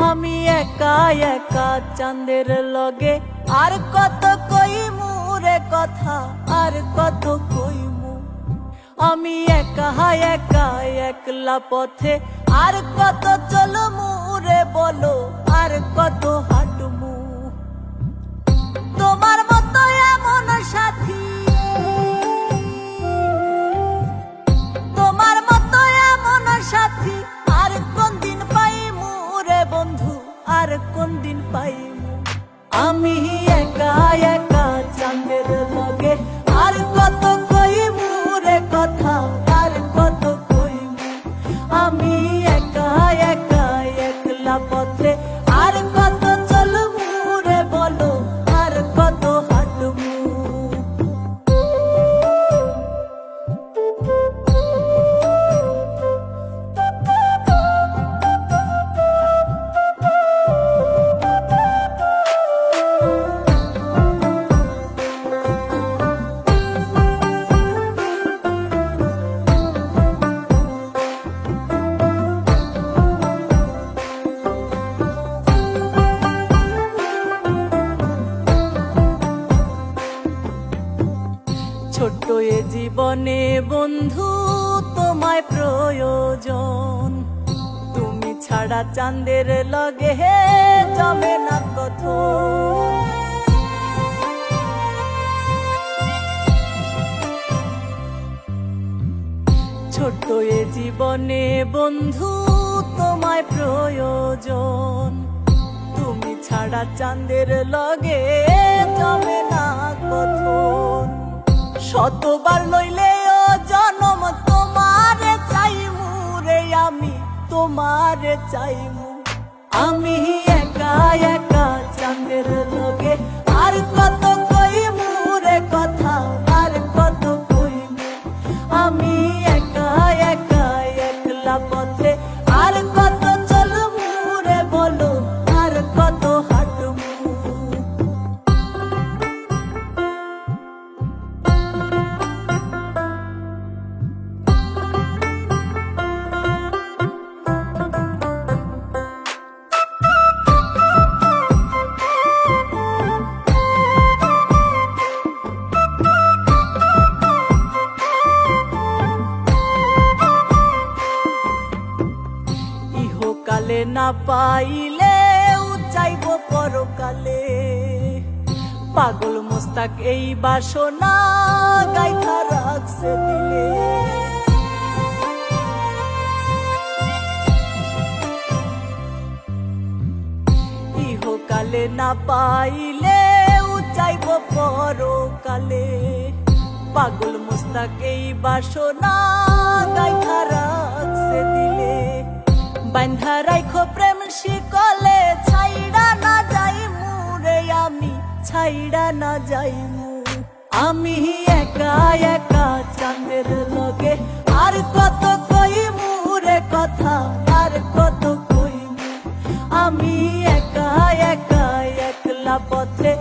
আমি একা একা চাঁদের লগে আর কত কইমু রে কথা, আর কত কইমু। আমি একা একা একলা পথে আর কত চলমু রে বলো, আর কত হাঁটমু। তোমার মতো এমন সাথী, তোমার মতো এমন সাথী আর কোন দিন পাইমু রে বন্ধু, আর কোন দিন পাইমু। আমি একা একা চাঁদের লগে আর কত কইমু রে কথা, আর কত কইমু। আমি একা একা একলা পথে আর কত চলমু রে বলো, আর কত হাঁটমু। ছোট্ট এ জীবনে বন্ধু তোমায় প্রয়োজন, তুমি ছাড়া চাঁদের লগে হে জমে না কত। ছোট্ট এ জীবনে বন্ধু তোমায় প্রয়োজন, তুমি ছাড়া চাঁদের লগে জমে না কত। শতবার লইলে ও জনম তোমারে চাইমু রে, আমি তোমারে চাইমু। আমি একা একা চাঁদের লগে আর কত কইমু রে কথা, আর কত কইমু। আমি একা একা একলা পথে আর কত চলমু রে বলো, আর কত হাঁটমু। কালে না পাইলে চাইব পরকালে, পাগল মোস্তাক এই বাসনা গাইথা রাখছে দিলে। ইহকালে না পাইলে চাইব পরকালে, পাগল মোস্তাক এই বাসনা গাইথা রাখছে দিলে। বান্ধা রাইখো প্রেম শিকলে ছাইড়া না যাইমু রে, আমি ছাইড়া না যাইমু। আমি একা একা চাঁদের লগে আর কত কইমু রে কথা, আর কত কইমু। আমি একা একা একলা পথে